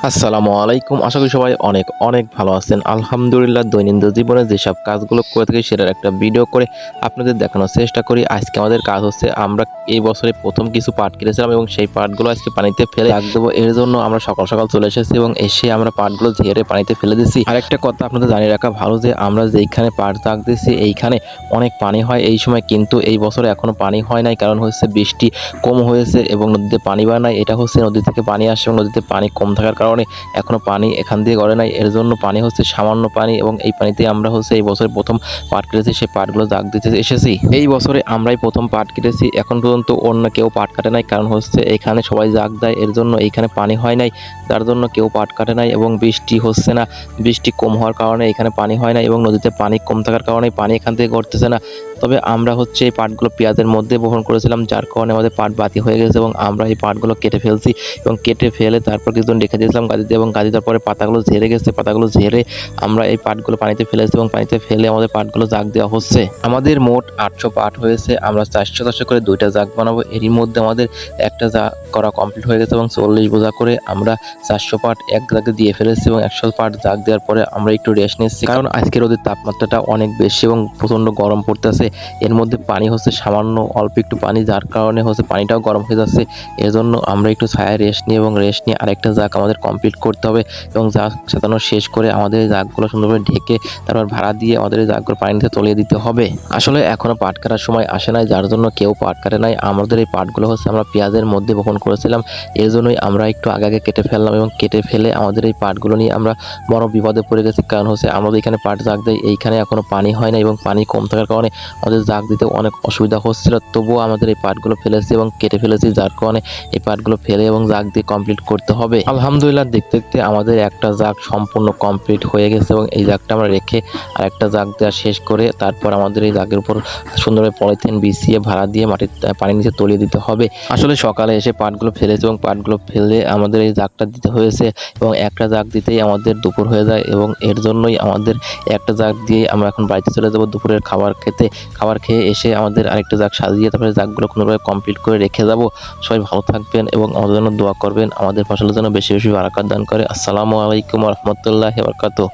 আসসালামু আলাইকুম। আশা করি সবাই অনেক অনেক ভালো আছেন। আলহামদুলিল্লাহ দৈনন্দিন জীবনে যেসব কাজগুলো করে থাকি সেটার একটা ভিডিও করে আপনাদের দেখানোর চেষ্টা করি। আজকে আমাদের কাজ হচ্ছে আমরা এই বছরে প্রথম কিছু পাট কেটেছিলাম এবং সেই পাটগুলো আজকে পানিতে ফেলে রাখ দেবো। এর জন্য আমরা সকাল সকাল চলে এসেছি এবং এসে আমরা পাটগুলো ঝেড়ে পানিতে ফেলে দিচ্ছি। আরেকটা কথা আপনাদের জানিয়ে রাখা ভালো যে আমরা যেইখানে পাট দাগ দিচ্ছি এইখানে অনেক পানি হয় এই সময়, কিন্তু এই বছরে এখনো পানি হয় নাই, কারণ হচ্ছে বৃষ্টি কম হয়েছে এবং নদীতে পানি বাড়ে নাই। এটা হচ্ছে নদী থেকে পানি আসে এবং নদীতে পানি কম থাকার কারণে এখনো পানি এখান দিয়ে গড়ে নাই। এর জন্য পানি হচ্ছে সামান্য পানি এবং এই পানিতে আমরা হচ্ছে এই বছর প্রথম পাট কেটেছি, সেই পাটগুলো দাগ দিতে এসেছি। এই বছরে আমরাই প্রথম পাট কেটেছি। এখন পর্যন্ত অন্য কেউ পাট কাটে নাই, কারণ হচ্ছে এখানে সবাই দাগ দেয়, এর জন্য এইখানে পানি হয় নাই, যার জন্য কেউ পাট কাটে নাই এবং বৃষ্টি হচ্ছে না। বৃষ্টি কম হওয়ার কারণে এখানে পানি হয় না এবং নদীতে পানি কম থাকার কারণে পানি এখান থেকে গড়তেছে না। তবে আমরা হচ্ছে এই পাটগুলো পেঁয়াজের মধ্যে বপন করেছিলাম, যার কারণে আমাদের পাট বাতি হয়ে গেছে এবং আমরা এই পাটগুলো কেটে ফেলছি এবং কেটে ফেলে তারপর কিছুদিন রেখে দিয়েছিলাম গাদিতে এবং গাদি দেওয়ার পরে পাতাগুলো ঝেড়ে গেছে। পাতাগুলো ঝেড়ে আমরা এই পাটগুলো পানিতে ফেলেছি এবং পানিতে ফেলে আমাদের পাটগুলো জাগ দেওয়া হচ্ছে। আমাদের মোট 800 পাট হয়েছে। আমরা 400 করে দুইটা জাগ বানাবো। এরই মধ্যে আমাদের একটা জাগ করা কমপ্লিট হয়ে গেছে এবং 40 বোঝা করে আমরা 400 পাট এক জাগে দিয়ে ফেলেছি এবং 100 পাট জাগ দেওয়ার পরে আমরা একটু রেস্ট নিচ্ছি, কারণ আজকের রোদের তাপমাত্রাটা অনেক বেশি এবং প্রচণ্ড গরম পড়তেছে। এর মধ্যে পানি হচ্ছে সামান্য অল্প একটু পানি, যার কারণে হচ্ছে পানিটাও গরম হয়ে যাচ্ছে। এজন্য আমরা একটু ছায়ায় রেস্ট নিই এবং রেস্ট নিয়ে আরেকটা জাগ আমাদের কমপ্লিট করতে হবে এবং জাগ সাজানো শেষ করে আমাদের এই জাগগুলো সুন্দরভাবে ঢেকে তারপর ভাড়া দিয়ে আমাদের এই জাগগুলো পানিতে তলিয়ে দিতে হবে। আসলে এখনো পাট কাটার সময় আসে নাই, যার জন্য কেউ পাট কাটে নাই। আমাদের এই পাটগুলো হচ্ছে আমরা পেঁয়াজের মধ্যে বপন করেছিলাম, এর জন্যই আমরা একটু আগে আগে কেটে ফেললাম এবং কেটে ফেলে আমাদের এই পাটগুলো নিয়ে আমরা বড় বিপদে পড়ে গেছি। কারণ হচ্ছে আমাদের এখানে পাট জাগ দেয়, এইখানে এখনো পানি হয় না এবং পানি কম থাকার কারণে আমাদের জাগ দিতে অনেক অসুবিধা হচ্ছিল। তবুও আমাদের এই পাটগুলো ফেলেছি এবং কেটে ফেলেছি, যার কারণে এই পাটগুলো ফেলে এবং জাগ দিয়ে কমপ্লিট করতে হবে। আলহামদুলিল্লাহ দেখতে দেখতে আমাদের একটা জাগ সম্পূর্ণ কমপ্লিট হয়ে গেছে এবং এই জাগটা আমরা রেখে আর একটা জাগ দেওয়া শেষ করে তারপর আমাদের এই জাগের উপর সুন্দরভাবে পলিথিন বিছিয়ে ভাড়া দিয়ে মাটির পানির নিচে তলিয়ে দিতে হবে। আসলে সকালে এসে পাটগুলো ফেলেছি এবং পাটগুলো ফেলে আমাদের এই জাগটা দিতে হয়েছে এবং একটা জাগ দিতেই আমাদের দুপুর হয়ে যায় এবং এর জন্যই আমাদের একটা জাগ দিয়ে আমরা এখন বাড়িতে চলে যাবো দুপুরের খাবার খেতে। খাবার খেয়ে এসে আমাদের আরেকটা জাগ সাজিয়ে তারপরে জাগগুলো কোনোভাবে কমপ্লিট করে রেখে যাব। সবাই ভালো থাকবেন এবং আমাদের জন্য দোয়া করবেন, আমাদের ফসলের জন্য বেশি বেশি বারাকাত দান করে। আসসালামু আলাইকুম ওয়া রাহমাতুল্লাহি ওয়া বারাকাতুহু।